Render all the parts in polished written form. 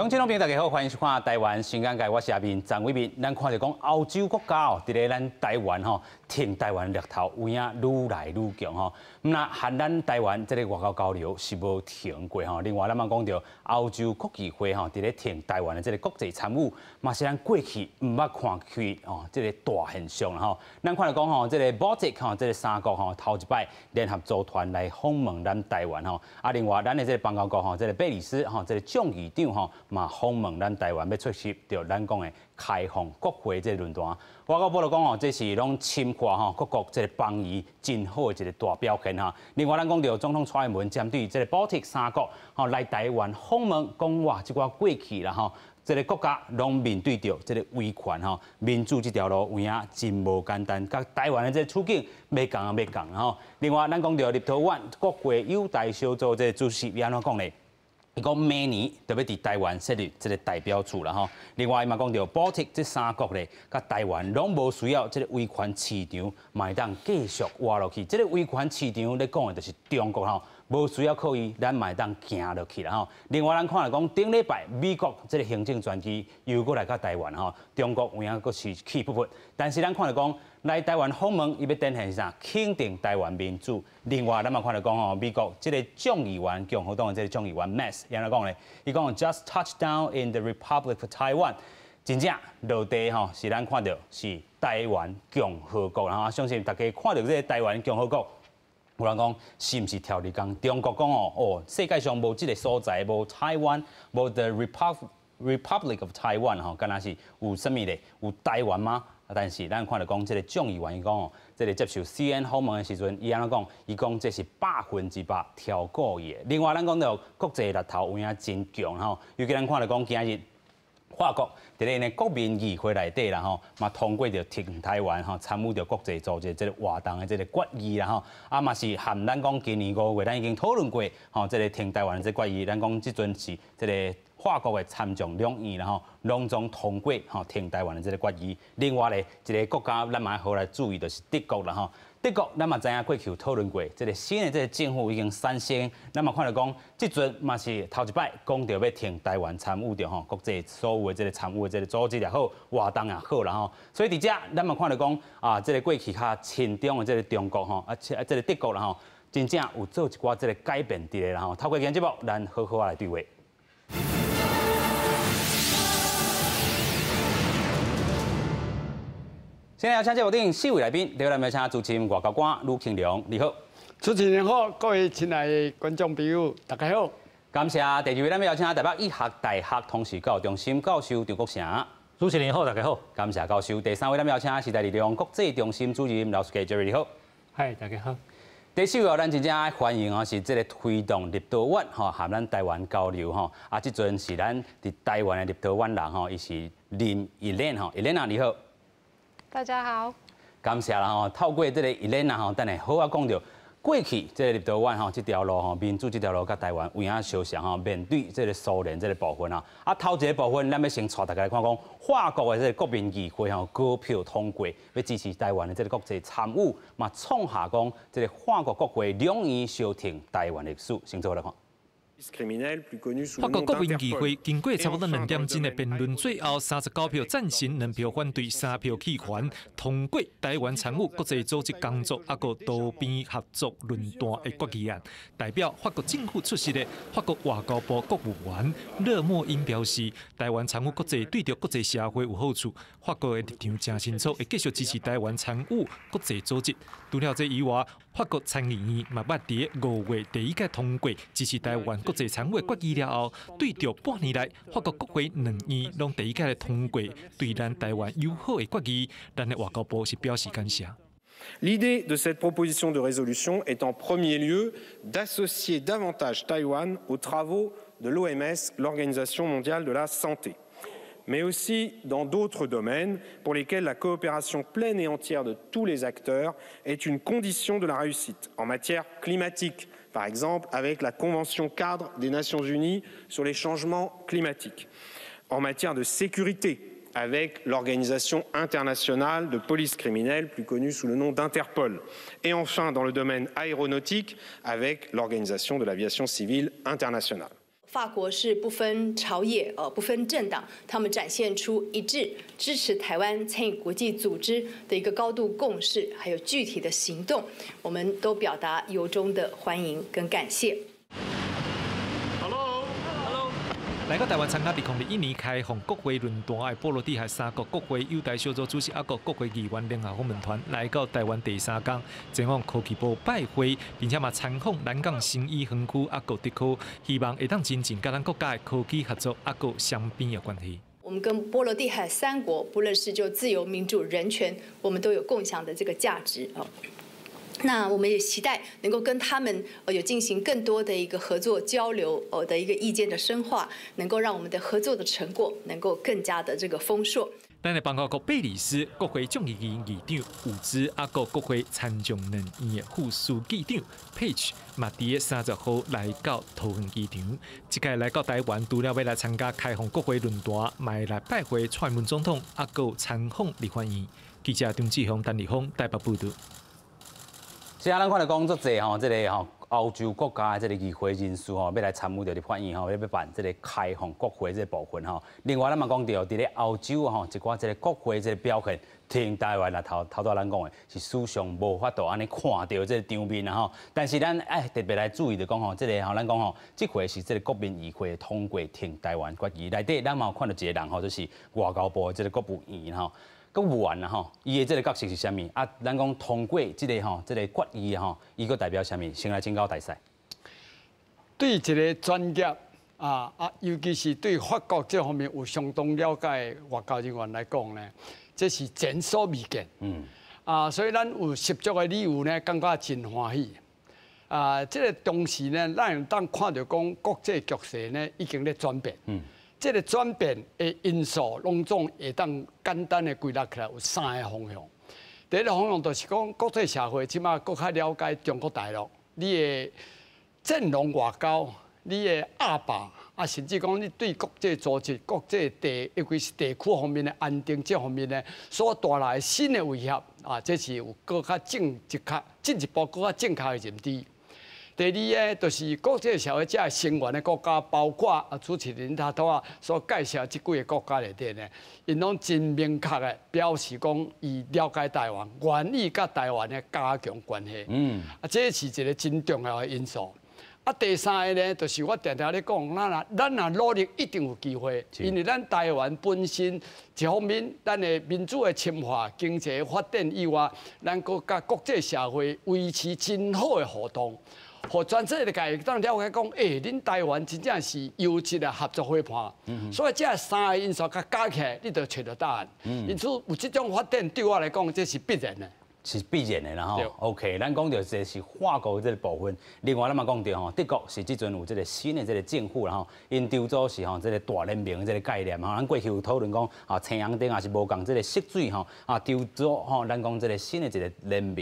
乡亲朋友大家好，欢迎收看台湾新眼界，我是阿明张伟明。咱看到讲欧洲国家哦，伫咧咱台湾吼，挺台湾掠头有影愈来愈强吼。那和咱台湾这个外交交流是无停过吼。另外，咱嘛讲到欧洲国际会吼，伫咧挺台湾的这个国际参与，嘛是咱过去毋捌看去哦，这个大现象啦吼。咱看到讲吼，这个 Baltic 吼，这个三国吼，头一摆联合组团来访问咱台湾吼。啊，另外咱的这个邦交国吼，这个贝里斯吼，这个众议长吼。嘛访问咱台湾要出席着咱讲的开放国会这个论坛，外交部就讲哦，这是拢侵犯吼各国这个邦谊真好的一个大表现哈。另外，咱讲到总统蔡英文针对这个 Baltic 三国吼来台湾访问，讲哇，即寡过去啦吼，这个国家拢面对着这个威权吼，民主这条路有影真无简单，甲台湾的这个处境要讲吼。另外，咱讲到立陶宛国会友台小组这个主席要安怎讲咧？伊讲明年就要伫台湾设立这个代表处啦吼。另外，伊嘛讲到 Baltic 这三国咧，甲台湾拢无需要这个威权市场，嘛会当继续活落去。这个威权市场咧讲的就是中国吼，无需要靠伊，咱嘛会当行落去啦吼。另外，咱看来讲，顶礼拜美国这个行政专机又过来到台湾吼，中国有影阁是气不服，但是咱看来讲。来台湾访问，伊要展现啥？肯定台湾民主。另外，咱嘛看到讲哦，美国这个众议员共和党的这个众议员 Mass， 安怎讲咧？伊讲 just touch down in the Republic of Taiwan， 真正落地吼，是咱看到是台湾共和国啦。相信大家看到这个台湾共和国，有人讲是毋是条例讲？中国讲哦，世界上无这个所在，无台湾，无 the Republic of Taiwan 吼，敢若是有啥物咧？有台湾吗？但是咱看到讲，这个众议员伊讲哦，这个接受 CNN 访问的时阵，伊安怎讲？伊讲这是100%超过伊的。另外，咱讲到国际力头有影真强吼，尤其咱看到讲今日法国伫咧呢国民议会内底啦吼，嘛通过着挺台湾吼，参与着国际组织这个活动的这个决议啦吼，啊嘛是含咱讲今年5月咱已经讨论过吼，这个挺台湾的这决议，咱讲即阵是这个。法国的参众两院啦吼，拢总通过吼挺台湾的这个决议。另外咧，一个国家咱嘛好来注意，就是德国啦吼。德国咱嘛知影过去有讨论过，这个新的这个政府已经产生，咱嘛看到讲，即阵嘛是头一摆讲到要挺台湾参与着吼国际所有的这个参与的这个组织也好，活动也好啦吼。所以伫遮咱嘛看到讲啊，这个过去较亲中的这个中国吼，这个德国啦吼，真正有做一寡这个改变伫咧啦吼。透过今日节目，咱好好来对话。现在要请节目顶4位来宾，第一位来请主持人外交官吕庆良，你好。主持人好，各位亲爱的观众朋友，大家好。感谢第二位，咱要邀请台北医学大学通识教育中心教授张国成。主持人好，大家好。感谢教授。第三位，咱要邀请时代力量国际中心主任老师给 Jerry， 你好。嗨，大家好。第四位，咱真正爱欢迎哦，是这个推动立陶宛吼，和咱台湾交流吼。啊，即阵是咱伫台湾的立陶宛人吼，伊是林伊莲吼，伊莲啊，你好。大家好，感谢啦吼！透过这个伊莲啊吼，等下好啊讲到过去这个立陶宛吼这条路吼，民主这条路甲台湾有影相像吼，面对这个苏联这个部分啊，啊头一个部分，咱要先带大家来看讲法国的这个国民议会吼高票通过，要支持台湾的这个国际参与，嘛创下讲这个法国国会两院相挺台湾历史，先做来看。法国国民议会经过差不多2点钟的辩论，最后39票赞成，2票反对，3票弃权，通过台湾参与国际组织工作，还有多边合作论坛的决议案。代表法国政府出席的法国外交部国务员勒莫因表示，台湾参与国际对着国际社会有好处。法国的立场真清楚，会继续支持台湾参与国际组织。除了这以外，法国参议院嘛捌伫5月第1届通过支持台湾国际参与决议了后，对着半年来法国国会2院拢第1届通过对咱台湾友好的决议，咱的外交部是表示感谢。L'idée de cette proposition de résolution est en premier lieu d'associer davantage Taïwan aux travaux de l'OMS, l'Organisation mondiale de la santé, mais aussi dans d'autres domaines pour lesquels la coopération pleine et entière de tous les acteurs est une condition de la réussite. En matière climatique, par exemple, avec la Convention cadre des Nations Unies sur les changements climatiques. En matière de sécurité, avec l'Organisation internationale de police criminelle, plus connue sous le nom d'Interpol. Et enfin, dans le domaine aéronautique, avec l'Organisation de l'aviation civile internationale. 法国是不分朝野、不分政党，他们展现出一致支持台湾参与国际组织的一个高度共识，还有具体的行动，我们都表达由衷的欢迎跟感谢。来到台湾参加2021年开放国会论坛的波罗的海3国国会友台小组主席国会议员联合访问团来到台湾第3天，前往科技部拜会，并且参访南港新义园区特区，希望会当增进甲咱国家的科技合作双边的关系。我们跟波罗的海3国，不论是就自由、民主、人权，我们都有共享的这个价值那我们也期待能够跟他们有进行更多的一个合作交流的一个意见的深化，能够让我们的合作的成果能够更加的这个丰硕。咱的邦交国贝里斯国会众议院议长伍兹国会参众两院的副书记长 Page 嘛，伫30号来到桃园机场，这届来到台湾，除了要来参加开放国会论坛，嘛来拜会蔡英文总统，参访立法院。记者张志雄、陈立峰台北报道。现在咱看到讲足济这个欧洲国家的这个议会人士要来参与到立法院要办这个开放国会这部分另外咱嘛讲到，伫咧欧洲一寡这个国会这个表现，挺台湾啦头咱讲的是史上无法度安尼看到这个场面但是咱特别来注意的讲这个咱讲这回是这个国民议会通过挺台湾决议，内底咱嘛有看到一个人就是外交部的这个国务院国务员伊的这个角色是啥物？咱讲通过这个决议伊个代表啥物？先来请教大师。对一个专业尤其是对法国这方面有相当了解的外交人员来讲呢，这是前所未见。所以咱有十足的理由呢，感觉真欢喜。这个同时呢，咱有当看到讲国际局势呢已经在转变。这个转变的因素，拢总会当简单的归纳起来有3个方向。第一个方向就是讲，国际社会起码更较了解中国大陆，你的阵容外交，你的压霸，甚至讲你对国际组织、国际尤其是地区方面的安定这方面呢，所带来的新的威胁这是有更较进一步更较正确的认知。第二呢，就是国际社会这成员的国家，包括主持人他所介绍这几个国家里底呢，因拢真明确的表示讲，伊了解台湾，愿意甲台湾的加强关系。这是一个真重要的因素。第三个呢，就是我常常咧讲，咱若努力，一定有机会，因为咱台湾本身一方面，咱的民主的深化、经济发展以外，咱阁甲国际社会维持真好的互动。互全世界会当了解讲，恁台湾真正是优质的合作伙伴。所以这3个因素加起来，你就找到答案。因此有这种发展，对我来讲，这是必然的。是必然的啦OK， 咱讲到这是法国这个部分，另外咱嘛讲到德国是即阵有这个新的这个政府啦因丢做是这个大联盟这个概念咱过去有讨论讲青阳灯也是无共这个色水丢做咱讲这个新的一个联盟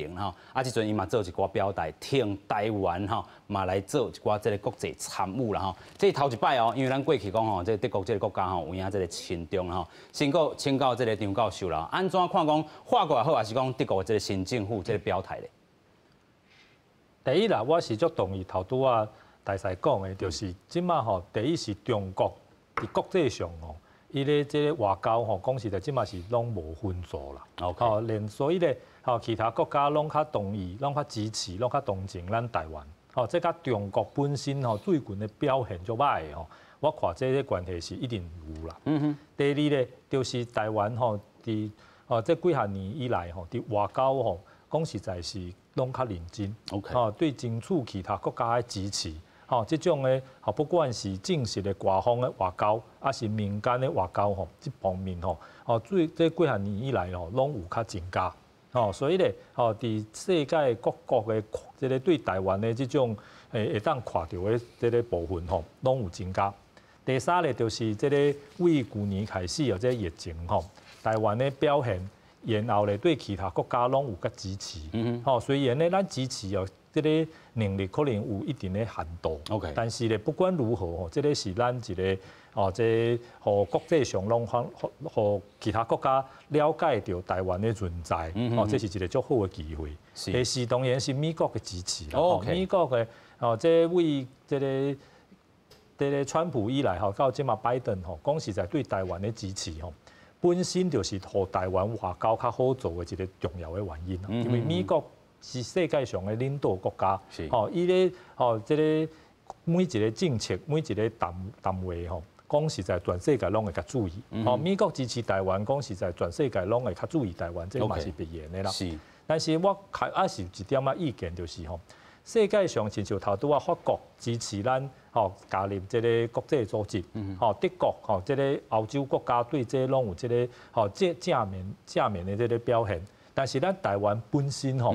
即阵伊嘛做一寡表态，挺台湾嘛来做一寡这个国际参与啦这头一摆因为咱过去讲这德国这个国家有影这个亲中先请教这个张教授啦，安怎看讲法国也好，还是讲德国这个新政府这个表态咧？第一啦，我是足同意头拄大师讲的，就是即马第一是中国伫国际上伊咧这个外交讲实在即马是拢无分组啦。连所以咧其他国家拢较同意、拢较支持、拢较同情咱台湾。这甲中国本身最近的表现足歹的我看这个关系是一定有啦。第二咧，就是台湾伫这几下年以来伫外交讲实在是拢较认真。对争取其他国家的支持，这种的不管是正式的官方的外交，还是民间的外交这方面这几下年以来拢有较增加。所以咧，伫世界各国的这个对台湾的这种会当看到的这个部分拢有增加。第三咧，就是这个为去年开始这个疫情台湾的表现，然后咧对其他国家拢有较支持。虽然咧咱支持这个能力可能有一定的限度。但是咧不管如何这个是咱一个这互国际上拢互其他国家了解到台湾的存在。这是一个足好的机会。第四当然是美国的支持。美国的这为这个这个川普以来吼，到即马拜登吼，讲实在对台湾的支持吼，本身就是互台湾外交较好做的一个重要的原因。因为美国是世界上的领导国家，吼，伊咧吼，这个每一个政策，每一个单位吼。讲实在，全世界拢会较注意。吼，美国支持台湾，讲实在，全世界拢会较注意台湾，这嘛是必然的啦。是。但是我还是有一点仔意见，就是吼，世界上亲像头拄法国支持咱吼加入这个国际组织，吼德国吼这个欧洲国家对这拢有这个吼正面的这个表现。但是咱台湾本身吼，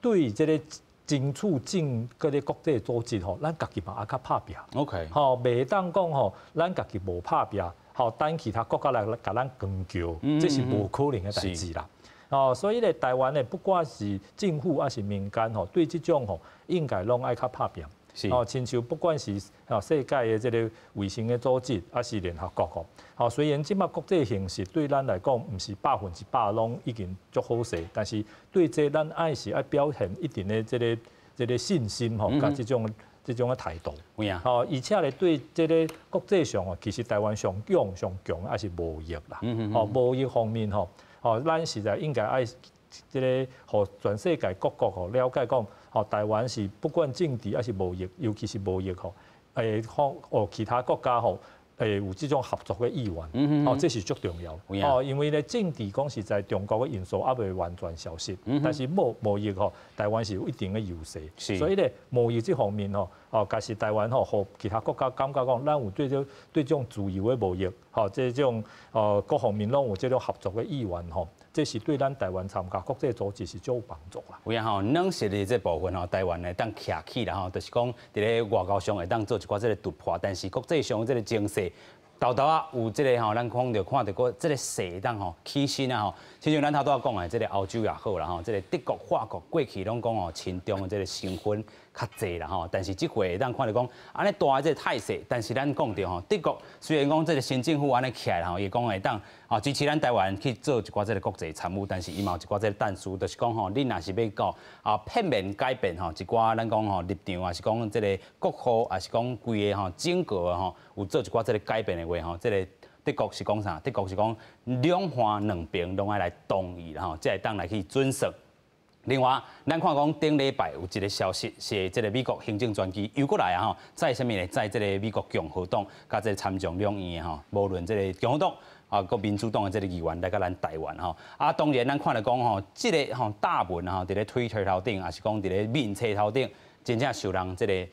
对这个争取进嗰啲国际组织吼，咱家己嘛也较拍拼。OK， 吼，袂当讲吼，咱家己无拍拼，吼等其他国家来甲咱强求，这是无可能嘅代志啦。哦，所以咧，台湾咧，不管是政府还是民间吼，对这种吼，应该拢爱较拍拼。哦，亲像不管是世界的这个卫生的组织，还是联合国吼，哦，虽然即马国际形势对咱来讲，毋是100%拢已经足好势，但是对这咱爱是爱表现一定的这个信心吼，甲这种的态度。哦，而且咧对这个国际上哦，其实台湾上强还是贸易啦。哦，贸易方面吼，哦，咱实在应该爱这个，互全世界各国吼了解讲。吼，台湾是不管政治还是贸易，尤其是贸易吼，其他国家吼，有这种合作的意愿，哦，这是最重要。哦，因为咧政治讲是在中国的因素还未完全消失，但是贸易吼，台湾是有一定的优势。所以咧贸易这方面吼，哦，假使台湾吼，互其他国家感觉讲，咱有对这种自由的贸易，吼，这种各方面拢有这种合作的意愿吼。这是对咱台湾参加国际组织是最有帮助啦。有影吼，软实力这部分吼，台湾会当徛起啦吼，就是讲伫咧外交上会当做一寡这个突破，但是国际上这个情势，豆啊有这个吼，咱看到个这个势当吼起身啊吼，亲像咱头拄讲的，这个欧洲也好啦吼，这个德国、法国过去拢讲吼，亲中的这个成分较济啦吼，但是这回咱看到讲安尼大的这个态势，但是咱讲到吼，德国虽然讲这个新政府安尼起来吼，伊讲会当。啊，支持咱台湾去做一寡这个国际参与，但是伊嘛有一寡这个但书，就是讲吼，你若是要搞片面改变吼，一寡咱讲吼立场，还是讲这个国号，还是讲规个吼整个吼有做一寡这个改变的话吼，这个德国是讲啥？德国是讲两方两边拢爱来同意啦吼，才会当来去准绳。另外，咱看讲顶礼拜有一个消息，是这个美国行政专机又过来啊吼，在什么呢？在这个美国共和党甲这个参众两院吼，无论这个共和党。啊，个民主党的这个议员来到咱台湾吼，啊，当然咱看来讲吼，这个吼大文吼，伫咧 Twitter 头顶，还是讲伫咧面册头顶，真正受人这个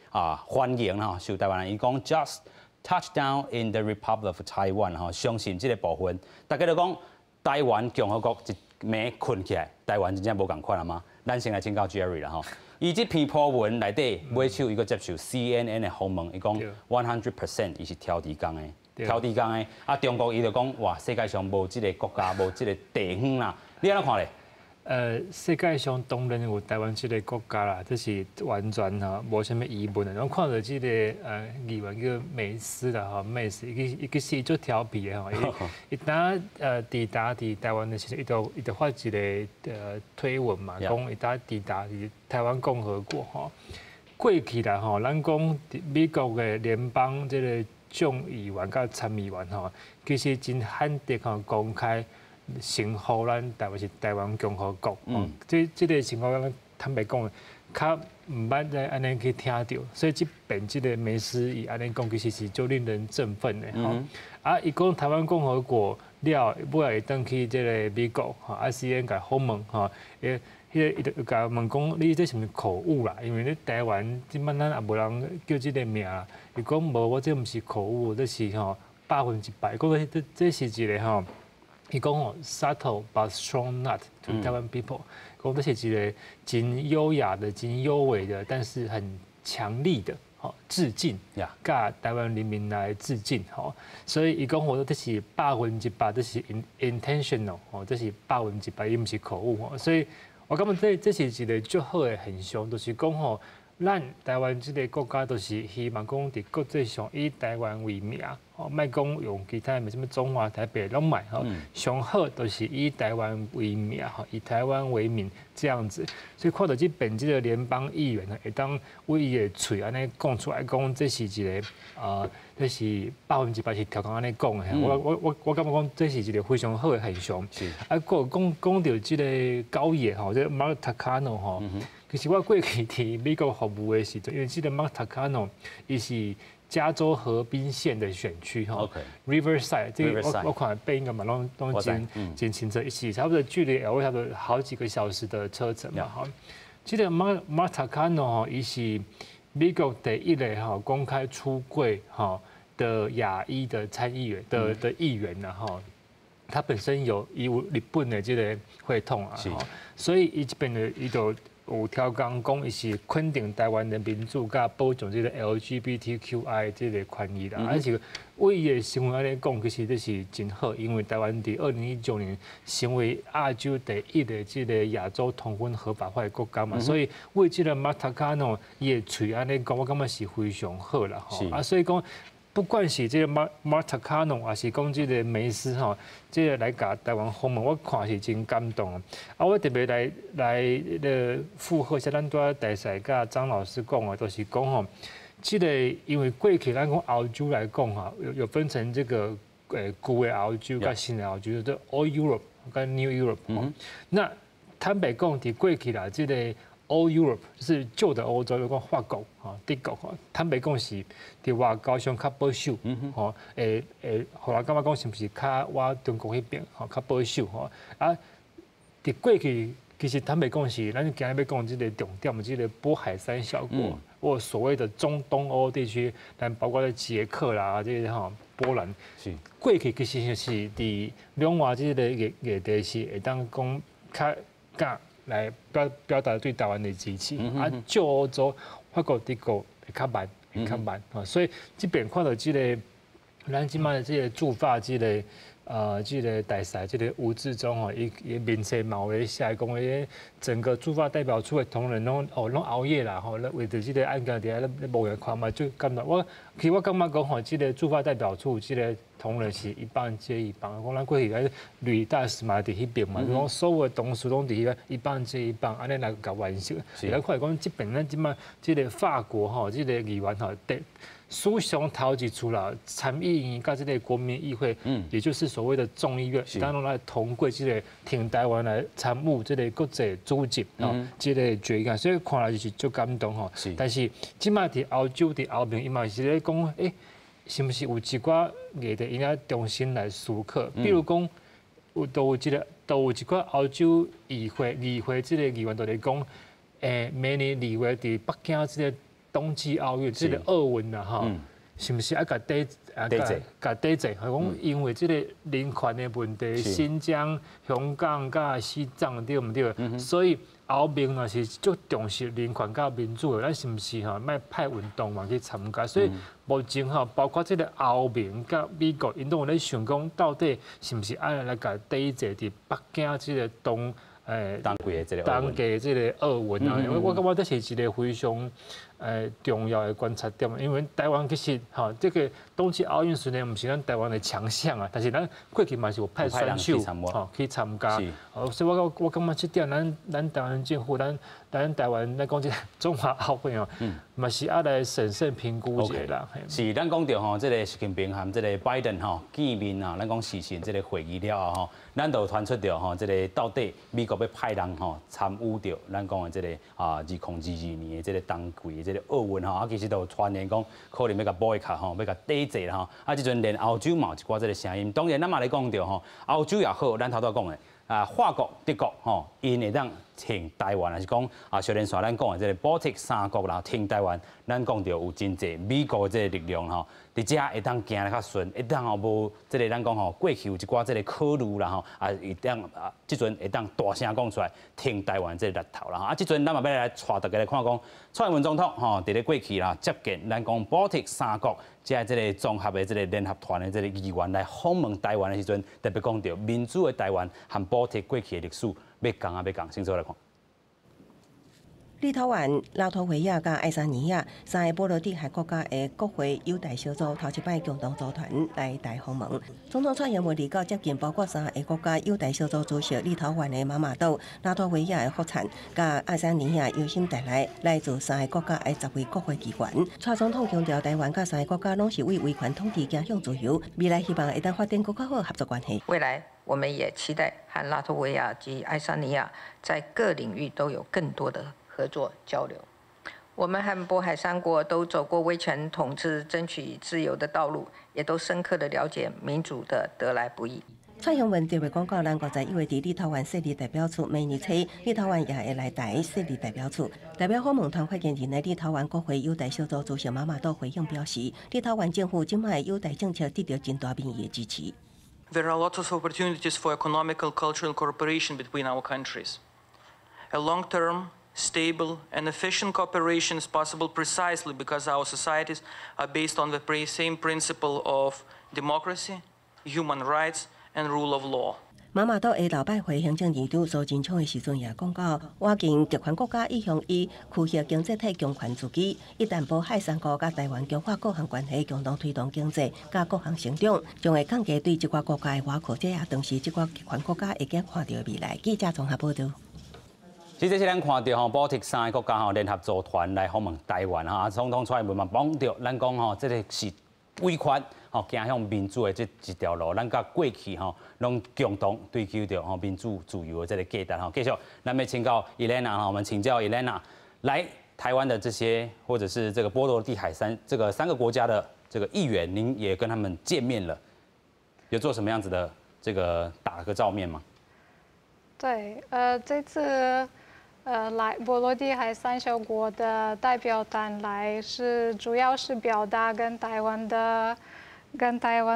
欢迎吼，受台湾人伊讲 just touchdown in the Republic of Taiwan 吼，相信这个部分，大家都讲台湾共和国一暝困起来，台湾真正无共款啦嘛，咱先来请教 Jerry 啦吼，伊这篇破文内底尾手伊个接受 CNN 的访问，伊讲 100% 伊是挑地讲的。挑地讲的，啊，中国伊就讲，哇，世界上无即个国家，无即个地方啦，你安怎看咧？世界上当然有台湾即个国家啦，这是完全哈无啥物疑问的。然后看到即个议员叫美斯啦，哈，美斯，伊个是做调皮的哈，伊当抵达伫台湾的时候，伊就发一个推文嘛，讲伊当抵达伫台湾共和国哈，过去啦吼，咱讲美国的联邦即个。众议员甲参议员吼，其实真罕得吼公开称呼咱台湾是台湾共和国。这个情况，坦白讲，较毋捌在安尼去听到，所以这边这个美斯伊安尼讲，其实是足令人振奋的吼。啊，伊讲台湾共和国了，尾会登去这个美国吼，CNN 甲访问吼，伊就甲问讲，你这是物口误啦？因为你台湾即摆咱也无人叫即个名。伊讲无，我这毋是口误，这是吼100%。讲这是一个吼，伊讲吼 subtle but strong nod to Taiwan people。讲这是一个真优雅的、真优美的，但是很强力的吼致敬，甲台湾人民来致敬吼。所以伊讲我这是100%，这是 intentional 吼，这是100%，伊毋是口误吼。所以我感觉这是一个足好的现象，就是讲吼。咱台湾这个国家都是希望讲伫国际上以台湾为名，吼，莫讲用其他什么中华台北拢买吼，上好都是以台湾为名吼，以台湾为名这样子，所以看到这边这个联邦议员会当为伊的嘴安尼讲出来，讲这是一个这是100%是调讲安尼讲的，我感觉讲这是一个非常好的现象。啊，讲到这个交易吼，这 Mark Takano 吼。其实我过去伫美国服务的时阵，因为这个 Mark Takano 伊是加州河滨县的选区哈 ，Riverside， 这个我看背应该嘛拢真清楚，一起差不多距离 LA 差不多好几个小时的车程嘛哈。这个 Mark Takano 哈，伊是美国第一个哈公开出柜哈的亚裔的参议员的议员呐哈。他本身有日本的这个血统啊，所以伊这边的伊就有条讲讲，伊是肯定台湾的民主，甲保障这个 LGBTQI 这个权益啦。而且为伊的新闻安尼讲，其实这是真好，因为台湾伫2019年成为亚洲第一的这个亚洲同婚合法化的国家嘛，所以为这个 Mark Takano 伊的嘴安尼讲，我感觉是非常好啦。啊，所以讲。不管是这个 Mark Takano 还是讲这个梅斯吼，这个来甲台湾访问，我看是真感动啊！我特别来附和一下咱在台赛甲张老师讲啊，都是讲吼，这个因为过去咱讲澳洲来讲哈，有分成这个旧的澳洲甲新的澳洲，叫 Old Europe 跟 New Europe。那坦白讲，伫过去啦，这个。Old Europe 就是旧的欧洲，有讲法国、德国，坦白讲是伫外交上较保守，后来感觉讲是不是较我中国迄边较保守啊？伫过去其实坦白讲是，咱今日要讲这个重点，这个波海山小国，或所谓的中东欧地区，咱包括捷克啦，这个波兰，过去其实是伫两岸这个议题是会当讲较敢。来表达对台湾的支持，旧欧洲、法国、德国会较慢，所以这边看到这个，咱即卖这个驻法这个大使这个吴志忠吼，伊面册嘛有咧写讲诶，整个驻法代表处的同仁拢熬夜啦吼，为着这个案件伫遐咧无人看嘛，就感觉其实我感觉讲吼，这个驻法代表处这个同仁是一帮接一帮，讲咱过去个吕大使嘛伫迄边嘛，讲所有的同事拢伫遐一帮接一帮，安尼来甲完成。来看讲这边咱即卖这个法国吼，这个议员吼，首相头一出啦，参议院甲这个国民议会，也就是所谓的众议院，当中来通过这个挺台湾来参与这个国际组织这个决议，所以看来就是足感动吼。但是即卖伫欧洲伫欧盟，伊嘛是咧讲，是不是有一寡议题应该重新来思考？比如讲，都有一寡欧洲议会这个议员都咧讲，明年2月伫北京这个冬季奥运这个奥运啦，哈，是不是要甲抵制？讲因为这个人权的问题，新疆、香港、甲西藏对唔对？所以欧盟若是足重视人权甲民主的，咱是不是哈，卖派运动员去参加？所以目前哈，包括这个欧盟甲美国，因都有咧想讲，到底是不是按来甲抵制伫北京这个当季的这个奥运啊？我感觉这是一个非常重要的观察点，因为台湾其实这个冬季奥运虽然不是咱台湾的强项啊，但是咱过去嘛是有派选手去参加，所以我感觉这点咱台湾政府咱台湾来讲这中华奥会嘛是要来审慎评估一下啦。是咱讲到这个习近平和这个拜登见面啊，咱讲实现这个会议了后咱就传出到这个到底美国要派人参与到咱讲的这个2022年的这个冬季的这个奥运啊，其实都有传言讲可能要甲boycott要甲抵制啦啊，即阵连欧洲嘛有一寡这个声音，当然咱嘛咧讲到欧洲也好，咱头拄讲的。法国、德国因会当挺台湾，还是讲小连线咱讲的这个 Baltic 三国啦，挺台湾，咱讲到有真济美国这个力量伫遮会当行得较顺，会当无这个咱讲过去有一寡这个考虑啦会当即阵会当大声讲出来挺台湾这个日头啦即阵咱嘛要来带大家来看讲，蔡英文总统伫咧过去啦接见咱讲 Baltic 三国。即这个综合的这个联合团的这个议员来访问台湾的时阵，特别讲到民主的台湾和Baltic过去的历史，要讲，先做来看。立陶宛、拉脱维亚、甲爱沙尼亚3个波罗的海国家的国会友台小组头一摆共同组团来台访问。总统蔡英文离到接近包括3个国家友台小组主席立陶宛的马马岛、拉脱维亚的福产、甲爱沙尼亚优先带来自3个国家的10位国会议员。蔡总统强调，台湾甲3个国家拢是为维权统治走向自由，未来希望会当发展更加好合作关系。未来我们也期待和拉脱维亚及爱沙尼亚在各领域都有更多的合作交流。我们和渤海3国都走过威权统治、争取自由的道路，也都深刻的了解民主的得来不易。蔡英文特别广告，咱51位伫立陶宛设立代表处，明年初立陶宛也会来台设立代表处。代表访问团发言人的立陶宛国会友台小组主席马马岛回应表示，立陶宛政府今摆友台政策得到真大民意的支持。There are lots of opportunities for economical, cultural cooperation between our countries. A long-term, stable, and efficient cooperation is possible precisely because our societies are based on the same principle of democracy, human rights, and rule of law. 马马岛的老拜会行政院长苏贞昌的时阵也讲到，外境集权国家意向以区域经济体强权自居，一旦渤海3国甲台湾强化各项关系，共同推动经济甲各项成长，将会降低对这寡国家的瓦靠，这也同时这寡集权国家会见看到未来。记者综合报道。其实这是咱看到吼，Baltic 3个国家吼联合组团来访问台湾哈，总统蔡英文嘛讲到，咱讲吼，这个是威权吼，走向民主的这一条路，咱甲过去吼，拢共同追求着吼民主自由的这个价值吼。继续，咱要请教Elena哈，我们请教Elena，来台湾的这些或者是这个波罗的海3个国家的这个议员，您也跟他们见面了，有做什么样子的这个打个照面吗？对，这次来波罗的海3小国的代表团来主要是表达跟台湾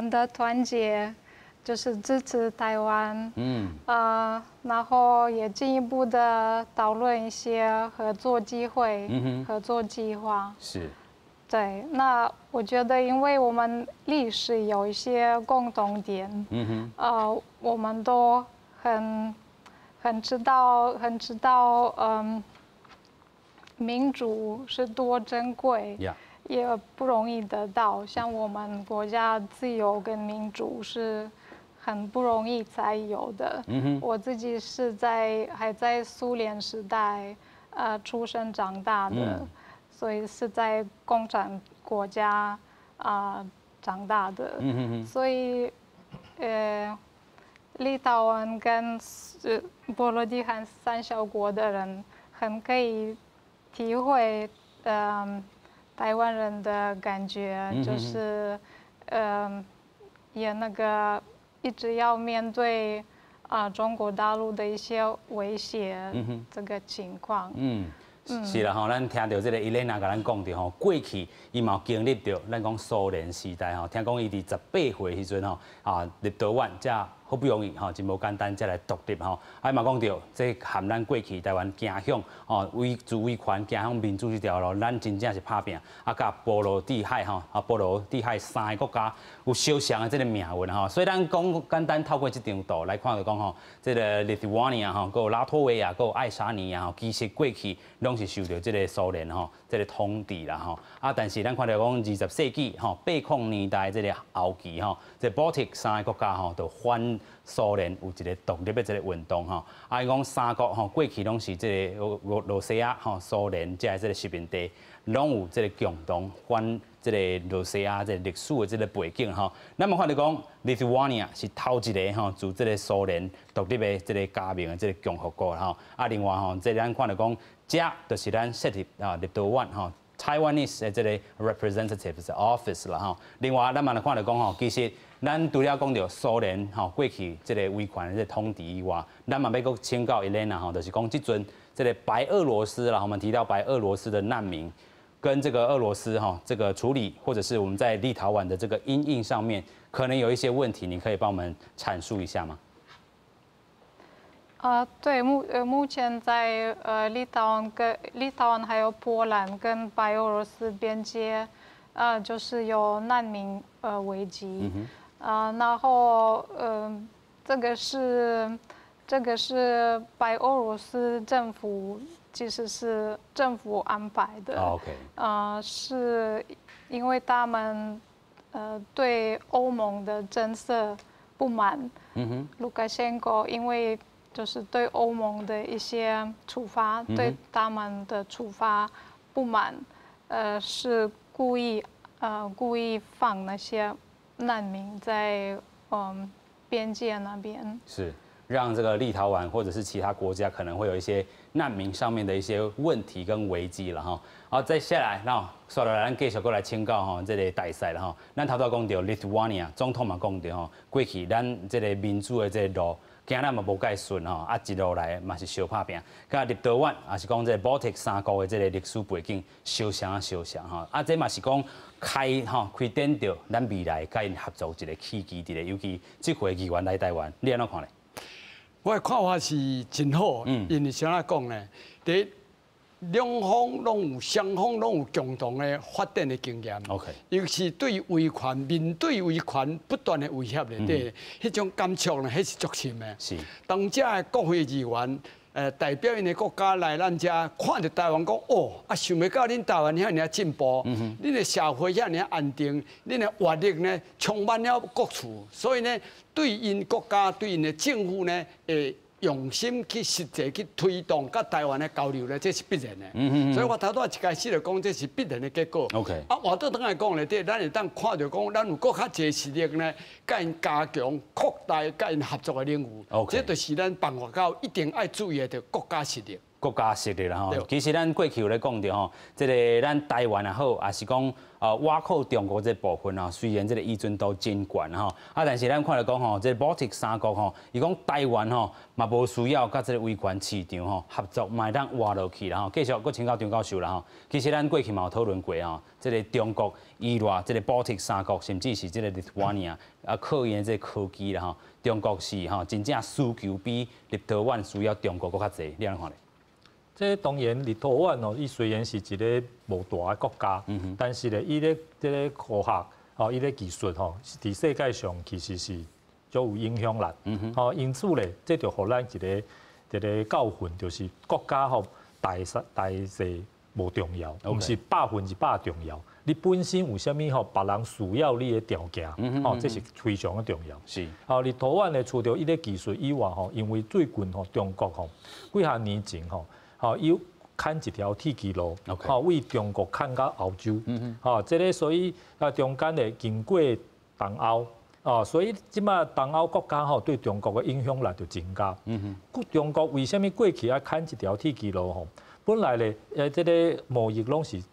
的团结，就是支持台湾。然后也进一步的讨论一些合作机会、合作计划。是。对，那我觉得，因为我们历史有一些共同点，我们都很知道，民主是多珍贵，也不容易得到。像我们国家自由跟民主是很不容易才有的。我自己是还在苏联时代出生长大的，所以是在共产国家长大的，所以立陶宛跟波罗的海3小国的人很可以体会台湾人的感觉，就是也那个一直要面对中国大陆的一些威胁这个情况。是啦吼，咱听到这个Elena甲咱讲着吼，过去伊嘛有经历着咱讲苏联时代吼，听讲伊伫18岁时阵吼立陶宛才好不容易吼，真无简单才来独立吼，嘛讲着这含咱过去台湾走向自卫权走向民主这条路，咱真正是拍拼，甲波罗的海吼波罗的海3个国家有相像的这个命运吼，所以咱讲简单透过这张图来看就讲吼，这个 Lithuania 吼，还有拉脱维亚，还有爱沙尼亚吼，其实过去拢是受到这个苏联吼这个统治啦吼，但是咱看到讲20世纪吼80年代这个后期吼，这 Baltic 3个国家吼就反苏联有一个独立的这个运动吼，伊讲3国吼过去拢是这个俄罗斯啊吼苏联这个殖民地，拢有这个共同反这个罗西亚这个历史的这个背景吼。咱么看到讲 Lithuania 是头一个吼自这个苏联独立的这个加盟的这个共和国吼。另外吼，这咱看到讲，这就是咱设立立陶宛吼 Taiwanese 的这个 representatives office 啦吼。另外咱嘛来看到讲吼，其实咱除了讲到苏联吼过去这个威权的这个统治以外，咱嘛要搁请教Elena吼，就是讲这阵这个白俄罗斯啦，我们提到白俄罗斯的难民。跟这个俄罗斯哈这个处理，或者是我们在立陶宛的这个因应上面，可能有一些问题，你可以帮我们阐述一下吗？对，目前在立陶宛还有波兰跟白俄罗斯边界，就是有难民危机，然后这个是白俄罗斯政府其实是政府安排的。OK。是因为他们对欧盟的政策不满。卢卡申科因为就是对欧盟的一些处罚，对他们的处罚不满，是故意放那些难民在边界那边。是。让这个立陶宛或者是其他国家可能会有一些难民上面的一些问题跟危机了哈。好，再下来，那说到咱继续过来请教哈，这个大赛了哈。咱头讲到 Lithuania 总统嘛讲到吼，过去咱这个民主的这个路，行咱嘛无介顺吼，一路来嘛是相拍拼。甲立陶宛也是讲这个 Baltic 三国的这个历史背景相像哈。这嘛是讲开展到咱未来甲因合作一个契机伫咧，尤其这回议员来台湾，你安怎看咧？我的看法是真好，因为啥讲呢？第一，两方拢有双方拢有共同的发展的经验。OK， 尤其对维权，面对维权不断的威胁里底，迄种感触呢，迄是足深的。是。当这的国会议员，代表因的国家来咱遮，看着台湾讲哦，想袂到恁台湾遐尔进步，恁的社会遐尔安定，恁的活力呢充满了各处，所以呢，对因国家、对因的政府呢，用心去实际去推动甲台湾的交流呢，这是必然的。所以我头拄一开始就讲，这是必然的结果。OK。话倒转来讲咧，咱会当看到讲，咱有更较侪实力呢，甲因加强、扩大甲因合作的领域。OK。这就是咱办外交一定爱注意的国家实力。国家实力啦吼，其实咱过去有咧讲到吼，这个咱台湾也好，也是讲挖靠中国这部分啊，虽然这个依准度真悬吼，但是咱看来讲吼，这 Baltic 三国吼，伊讲台湾吼嘛无需要甲这个维权市场吼合作，嘛当活落去啦吼。继续搁请教张教授啦吼，其实咱过去嘛有讨论过吼，这个中国依赖这个 Baltic 三国，甚至是这个 Lithuania 靠因这个科技啦吼，中国是吼真正需求比立陶宛需要中国搁较侪，你安怎看咧？这当然，立陶宛哦，伊虽然是一个无大的国家，但是咧，伊咧这个科学哦，伊咧技术吼，伫世界上其实是足有影响力。因此咧，这就互咱一个教训，就是国家吼大细无重要，毋是100%重要。你本身有啥物吼，别人需要你的条件，这是非常的重要。是。立陶宛咧，除了伊个技术以外吼，因为最近吼中国吼几下年前吼。要砍一条铁轨路，为中国砍到欧洲，这个所以中间咧经过东欧，所以即马东欧国家对中国的影响力就增加。中国为什么过去要砍一条铁轨路？吼，本来咧这个贸易拢是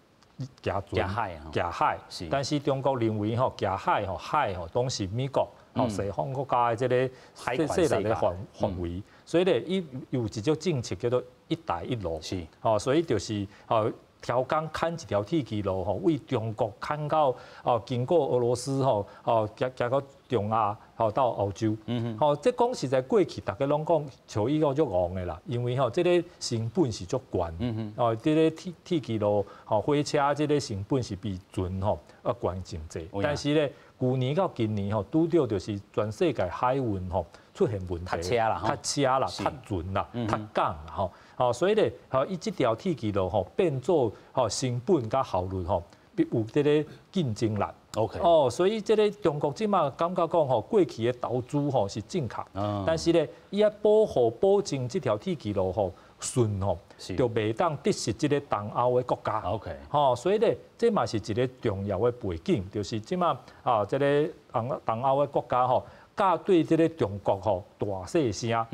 行海，但是中国认为行海拢是美国西方国家的这个细细的范围。所以咧，伊有一种政策叫做“一带一路”，是，所以就是挑工砍一条铁轨路，为中国砍到经过俄罗斯行到中亚到欧洲，这讲实在过去大家拢讲像伊个足戆的啦，因为这个成本是足悬，这个铁轨路火车这个成本是比船悬真济，但是咧，去年到今年拄到就是全世界海运出现问题，塞车啦、塞船啦、塞港啦所以咧，伊即条铁轨路变做成本甲效率有这个竞争力。OK。所以这个中国即马感觉讲过去的投资是正确，但是咧，伊要保证这条铁轨路顺就袂当得失这个东欧的国家。OK。所以咧，这嘛是一个重要的背景，就是即马这个东欧的国家甲对这个中国大细声，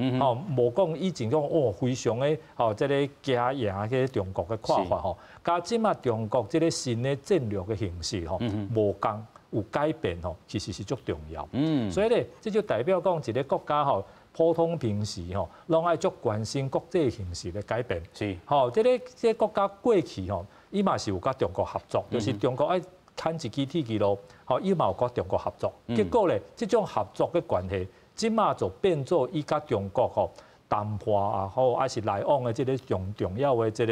无讲以前讲非常的这个加赢个中国的看法甲即马中国这个新的战略的形势无共有改变其实是足重要。所以咧，这就代表讲一个国家普通平时拢爱足关心国际形势的改变。是。这个国家过去伊嘛是有甲中国合作，就是中国爱砍一支铁轨路，伊嘛有甲中国合作。结果咧，这种合作的关系，即马就变做伊甲中国谈判还是来往的这个重要的这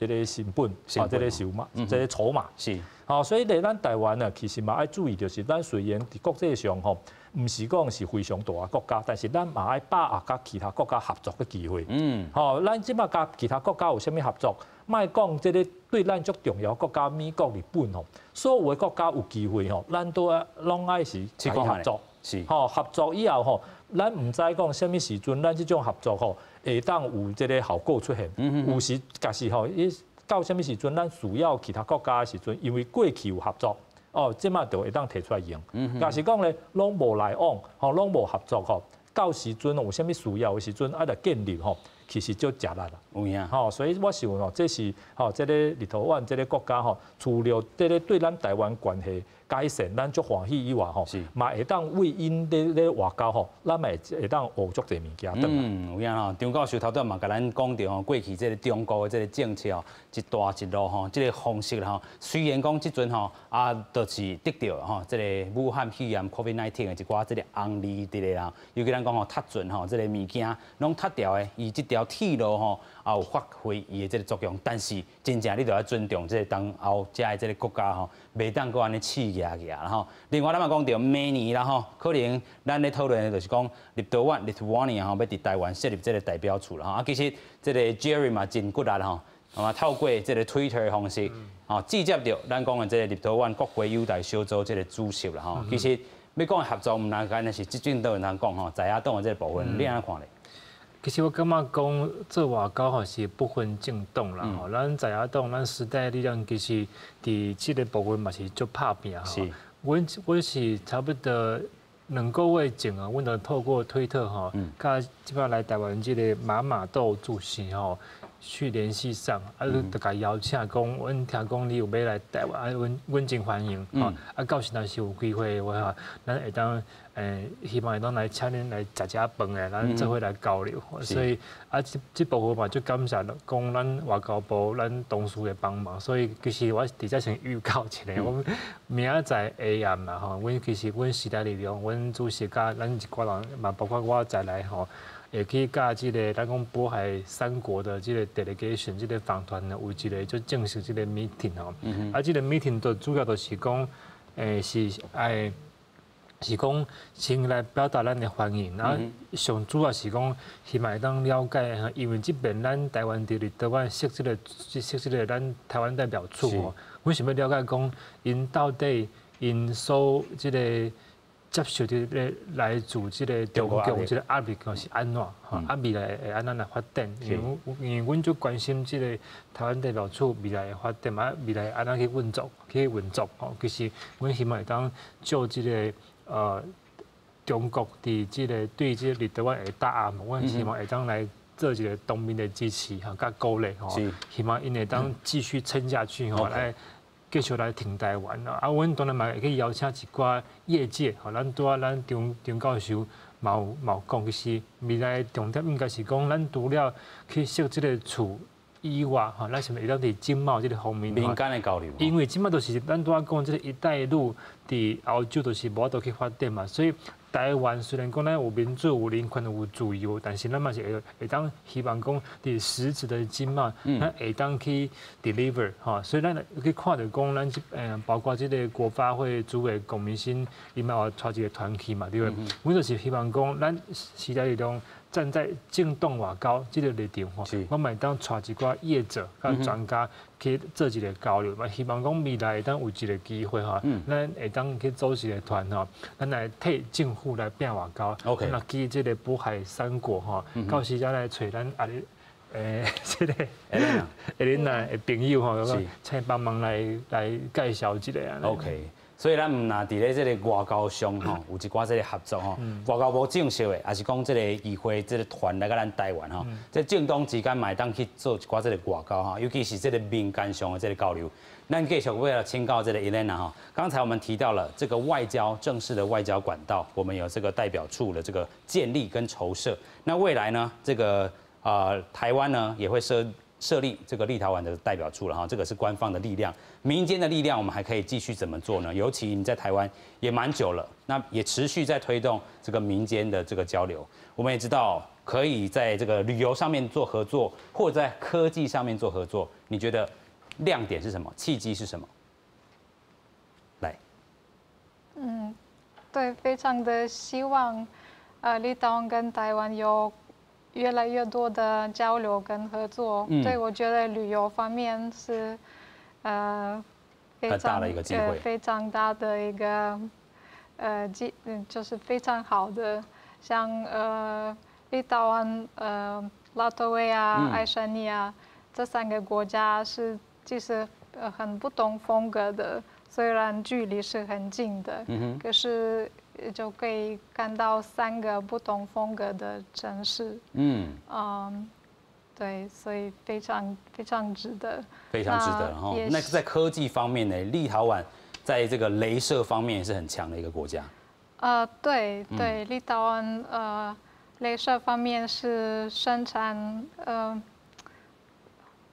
个成本这个筹码，这个筹码是。所以咧，咱台湾其实嘛爱注意，就是咱虽然伫国际上唔是讲是非常大嘅國家，但是咱嘛愛把握甲其他國家合作嘅機會。咱即馬甲其他國家有啥物合作？莫講即個對咱足重要國家，美國、日本吼，所有嘅國家有機會吼，咱都攏愛是合作。合作以後吼，咱唔知講啥物時陣，咱即種合作吼，會當有即個效果出現。有時假使吼，到啥物時陣，咱需要其他國家嘅時陣，因為過去有合作。即馬就會當提出來用。假是講咧，攏無來往，攏無合作吼，到時陣有啥物需要嘅時陣，愛來建立吼，其實就食力啦。有影所以我想吼，這是即個立陶宛即個國家吼，除了即個對咱台灣關係改善，咱足歡喜以外吼，嘛會當為因咧外交吼，咱咪會當學足儕物件。有影吼，張教授頭拄嘛甲咱講到吼，過去即個中國嘅即個政策吼，一帶一路吼，即個方式啦吼，雖然講即陣吼就是得到吼，即個武漢肺炎 COVID-19 嘅一寡即個紅利伫咧啦，尤其咱講吼，突盡吼，即個物件攏突掉嘅，伊即條鐵路吼，也有發揮伊嘅即個作用，但是真正你都要尊重即個東歐遮嘅即個國家吼，袂當擱安尼刺激啦吼。另外，咱嘛講到明年啦吼，可能咱咧討論嘅就是講立陶宛吼，要佇台灣設立即個代表處啦吼。其實即個 Jerry 嘛真骨力吼，透過即個 Twitter 嘅方式，直接到咱講嘅即個立陶宛國會友台小組即個主席啦吼。其實要講嘅合作，唔單單是即種都有人講吼，在野黨嘅即個部分，你安怎看咧？其實我感覺講做外交吼是不分政黨啦吼，咱在野黨、咱時代力量其實佇即個部分嘛是足拍拼吼。阮是差不多2個月前啊，阮就透過推特吼，甲即擺來台灣即個馬馬豆主席吼去聯繫上，就甲邀請講，阮聽講你有要來台灣，阮真歡迎吼。到時若是有機會的話，咱會當希望會當來請恁來食飯誒，咱做伙來交流。所以即部分嘛，就感謝講咱外交部、咱同事嘅幫忙。所以其實我直接先預告一下，我明仔載下暗啦吼，阮時代力量，阮主席甲咱一寡人嘛，包括我再來吼。也可以甲即個咱講渤海3國的即個 delegation 即個訪團呢，有一個就正式即個 meeting 吼。即個 meeting 就主要就是講，是講先來表達咱的歡迎，然後上主要是講希望當了解，因為即邊咱台灣佇立陶宛設即個咱台灣代表處吼，阮想要了解講因到底因所即個。接受啲咧來自即個中共即個壓力是安怎吼？未來會安怎來發展？因為阮足關心即個台灣代表處未來嘅發展，未來安怎去運作吼？其實阮希望會當就即個中國佇即個對即個立陶宛嘅打壓，阮希望會當來做一個東面嘅支持吼，甲鼓勵吼，希望因會當繼續撐下去吼來。繼續來挺台灣啦，阮當然嘛會去邀請一寡業界，咱張教授嘛有講，其實未來重點應該是講，咱除了去設即個處以外，咱是咪會當佇經貿即個方面民間嘅交流？因為即馬都是咱拄仔講即個一帶一路佇歐洲都是無法度去發展嘛，所以台灣雖然講咱有民主、有人權、有自由，但是咱嘛是會當希望講佇實質的經貿，咱會當去 deliver 吼，所以咱去看到講咱包括即個國發會主委龔明鑫，伊嘛有帶一個團去嘛，對不對？阮就是希望講咱時代力量站在政黨外交即個立場吼，我嘛會當帶一寡業者甲專家去做一個交流嘛，希望講未來會當有一個機會吼，咱會當去組一個團吼，咱來替政府來拼外交，咱來記即個渤海3國吼，到時再來找咱即個下恁的朋友吼，請幫忙來介紹一下。OK。所以咱唔拿伫咧即個外交上吼，有一寡即個合作吼，外交部正式的，也是講即個議會即個團來甲咱台灣吼，即政黨之間嘛當去做一寡即個外交吼，尤其是即個民間上的即個交流。咱繼續為了請教這個 Elena 哈，剛才我們提到了這個外交正式的外交管道，我們有這個代表處的這個建立跟籌設。那未來呢，這個台灣呢也會設立這個立陶宛的代表處了哈，這個是官方的力量，民間的力量我們還可以繼續怎麼做呢？尤其你在台灣也蠻久了，那也持續在推動這個民間的這個交流。我們也知道可以在這個旅遊上面做合作，或者在科技上面做合作。你覺得亮點是什麼？契機是什麼？來，对，非常的希望，立陶宛跟台湾有越来越多的交流跟合作。对，我觉得旅游方面是，很大的一个机会，非常大的一个，就是非常好的，像立陶宛、拉脱维亚、爱沙尼亚这3个国家是其实很不同风格的，虽然距离是很近的，可是就可以看到3个不同风格的城市。对，所以非常值得，非常值得。然后，那在科技方面呢，立陶宛在这个雷射方面也是很强的一个国家。对，立陶宛雷射方面是生产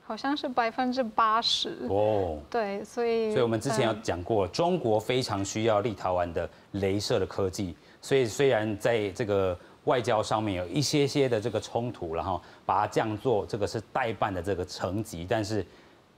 好像是80%。哦。对，所以我们之前有讲过，中国非常需要立陶宛的雷射的科技，所以虽然在这个外交上面有一些的这个冲突，然后把它降做这个是代办的这个层级，但是